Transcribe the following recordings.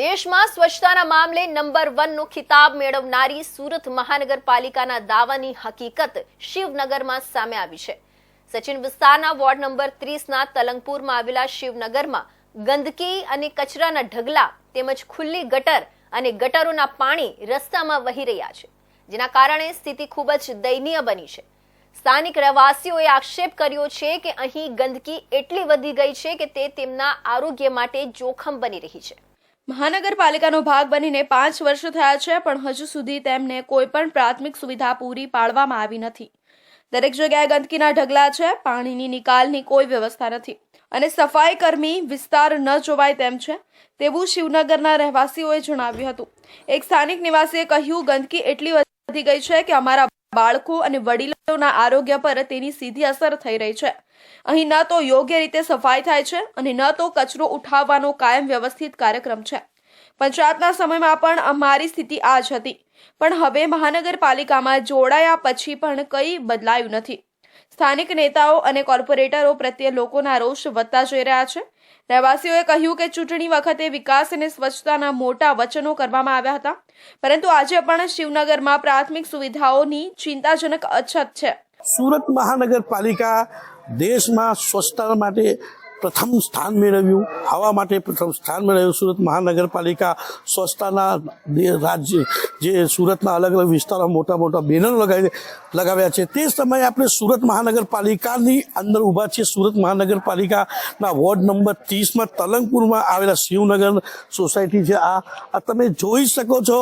દેશમાં સ્વચ્છતાના મામલે નંબર 1 નો ખિતાબ મેળવનારી સુરત મહાનગરપાલિકાના દાવાની હકીકત શિવનગરમાં સામે આવી છે। સચિન વિસ્તારના વોર્ડ નંબર 30ના તલંગપુરમાં આવેલા શિવનગરમાં ગંદકી અને કચરાના ઢગલા તેમજ ખુલ્લી ગટર અને ગટરોના પાણી રસ્તામાં વહી રહ્યા છે, જેના કારણે સ્થિતિ ખૂબ જ દયનીય બની છે। સ્થાનિક રહેવાસીઓએ આક્ષેપ કર્યો છે કે અહીં ગંદકી એટલી વધી ગઈ છે કે તે તેમના આરોગ્ય માટે જોખમ બની રહી છે। મહાનગરપાલિકાનો ભાગ બનીને 5 વર્ષ થયા છે, પણ હજુ સુધી તેમને કોઈ પણ પ્રાથમિક સુવિધા પૂરી પાડવામાં આવી નથી। દરેક જગ્યાએ ગંદકીના ઢગલા છે, પાણીની નિકાલની કોઈ વ્યવસ્થા નથી અને સફાઈ કર્મી વિસ્તાર ન જોવાય તેમ છે તેવું શિવનગરના રહેવાસીઓએ જણાવ્યું હતું। એક સ્થાનિક નિવાસીએ કહ્યું, ગંદકી એટલી વધી ગઈ છે કે અમારા બાળકો અને વડીલોના આરોગ્ય પર તેની સીધી અસર થઈ રહી છે। અહીં ન તો યોગ્ય રીતે સફાઈ થાય છે અને ન તો કચરો ઉઠાવવાનો કાયમ વ્યવસ્થિત કાર્યક્રમ છે। પંચાયતના સમયમાં પણ અમારી સ્થિતિ આ જ હતી, પણ હવે મહાનગરપાલિકામાં જોડાયા પછી પણ કંઈ બદલાયું નથી। સ્થાનિક નેતાઓ અને કોર્પોરેટરો પ્રત્યે લોકોના રોષ વધતા જઈ રહ્યા છે। રહેવાસીઓએ કહ્યું કે ચૂંટણી વખતે વિકાસ અને સ્વચ્છતાના મોટા વચનો કરવામાં આવ્યા હતા, પરંતુ આજે પણ શિવનગરમાં પ્રાથમિક સુવિધાઓની ચિંતાજનક અછત છે। સુરત મહાનગરપાલિકા દેશમાં સ્વચ્છતા માટે પ્રથમ સ્થાન મેળવ્યું, હવા માટે પ્રથમ સ્થાન મેળવ્યું। સુરત મહાનગરપાલિકા સ્વચ્છતાના રાજ્ય જે સુરતના અલગ અલગ વિસ્તારોમાં મોટા મોટા બેનરો લગાવ્યા છે, તે સમયે આપણે સુરત મહાનગરપાલિકાની અંદર ઊભા છીએ। સુરત મહાનગરપાલિકાના વોર્ડ નંબર 30માં તલંગપુરમાં આવેલા શિવનગર સોસાયટી છે। આ તમે જોઈ શકો છો,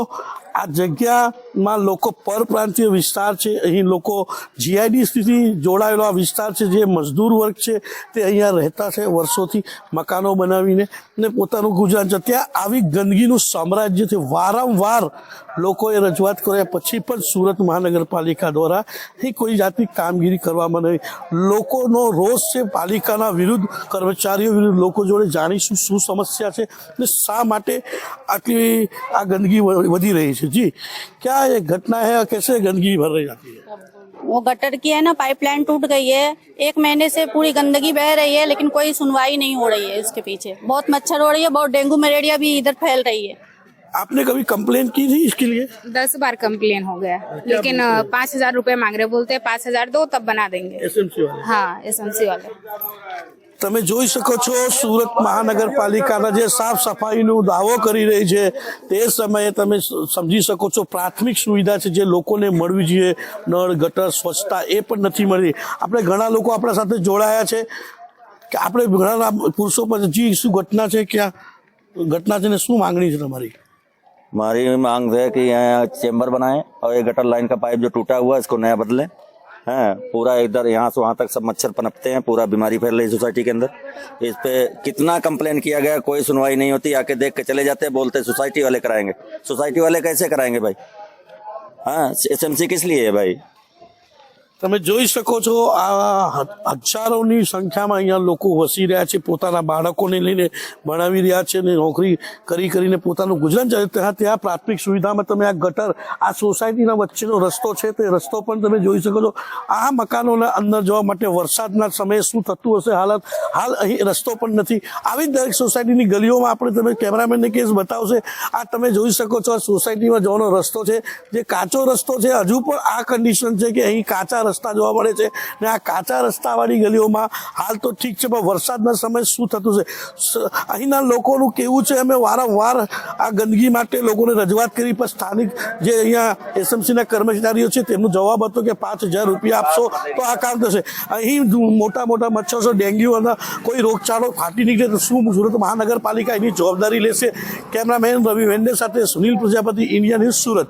આ જગ્યામાં લોકો પરપ્રાંતીય વિસ્તાર છે। અહીં લોકો જીઆઈડીસીથી જોડાયેલો આ વિસ્તાર છે, જે મજદૂર વર્ગ છે તે અહીંયા રહેતા છે વર્ષોથી મકાનો બનાવીને ને પોતાનું ગુજરાન છે। ત્યાં આવી ગંદકીનું સામ્રાજ્ય છે। વારંવાર લોકોએ રજૂઆત કર્યા પછી પણ સુરત મહાનગરપાલિકા દ્વારા અહીં કોઈ જાતની કામગીરી કરવામાં નહીં। લોકોનો રોષ છે પાલિકાના વિરુદ્ધ, કર્મચારીઓ વિરુદ્ધ। લોકો જોડે જાણીશું શું સમસ્યા છે ને શા માટે આટલી આ ગંદકી વધી રહી છે। जी, क्या ये घटना है, कैसे गंदगी भर रही जाती है? वो गटर की है ना, पाइपलाइन टूट गई है। 1 महीने से पूरी गंदगी बह रही है, लेकिन कोई सुनवाई नहीं हो रही है। इसके पीछे बहुत मच्छर हो रही है, बहुत डेंगू मलेरिया भी इधर फैल रही है। आपने कभी कंप्लेन की थी इसके लिए? 10 बार कंप्लेन हो गया, लेकिन 5,000 रुपए मांग रहे, बोलते हैं 5,000 दो तब बना देंगे। एसएमसी वाले? हाँ, एसएमसी वाले। તમે જોઈ શકો છો, સુરત મહાનગરપાલિકાના જે સાફ સફાઈનો દાવો કરી રહી છે તે સમયે તમે સમજી શકો છો પ્રાથમિક સુવિધા છે જે લોકોને મળવી જોઈએ, નળ ગટર સ્વચ્છતા, એ પણ નથી મળી। આપણે ઘણા લોકો આપણા સાથે જોડાયા છે કે આપણે ઘણા પુરુષો પર જી શું ઘટના છે, ક્યાં ઘટના છે ને શું માંગણી છે તમારી? हमारी मांग है कि यहाँ चेम्बर बनाए और ये गटर लाइन का पाइप जो टूटा हुआ है इसको नया बदले। हैं पूरा इधर यहाँ से वहाँ तक सब मच्छर पनपते हैं, पूरा बीमारी फैल रही सोसाइटी के अंदर। इस पे कितना कंप्लेन किया गया, कोई सुनवाई नहीं होती। आके देख के चले जाते हैं, बोलते सोसाइटी वाले कराएंगे। सोसाइटी वाले कैसे कराएंगे भाई? हाँ, एसएमसी किस लिए है भाई? તમે જોઈ શકો છો, આ હજારોની સંખ્યામાં અહીંયા લોકો વસી રહ્યા છે, પોતાના બાળકોને લઈને ભણાવી રહ્યા છે અને નોકરી કરીને પોતાનું ગુજરાન ચાલે। ત્યાં પ્રાથમિક સુવિધામાં તમે આ ગટર, આ સોસાયટીના વચ્ચેનો રસ્તો છે તે રસ્તો પણ તમે જોઈ શકો છો। આ મકાનોના અંદર જવા માટે વરસાદના સમયે શું થતું હશે હાલત, હાલ અહીં રસ્તો પણ નથી। આવી દરેક સોસાયટીની ગલીઓમાં આપણે તમે કેમેરામેનને કેસ બતાવશે, આ તમે જોઈ શકો છો આ સોસાયટીમાં જવાનો રસ્તો છે જે કાચો રસ્તો છે। હજુ પણ આ કન્ડિશન છે કે અહીં કાચા રસ્તા જોવા મળે છે ને આ કાચા રસ્તાવાળી ગલીઓમાં હાલ તો ઠીક છે, પણ વરસાદના સમયે શું થતું છે? અહીંના લોકોનું કેવું છે, અમે વારંવાર આ ગંદકી માટે લોકોને રજૂઆત કરી, પણ સ્થાનિક જે અહીંયા એસએમસીના કર્મચારીઓ છે તેમનો જવાબ હતો કે 5,000 રૂપિયા આપશો તો આ કામ થશે। અહીં મોટા મોટા મચ્છરો, ડેન્ગ્યુ અને કોઈ રોગચાળો ફાટી નીકળે તો શું સુરત મહાનગરપાલિકા એની જવાબદારી લેશે? કેમેરામેન રવિ વેન્ડે સાથે સુનિલ પ્રજાપતિ, ઇન્ડિયા ન્યૂઝ, સુરત।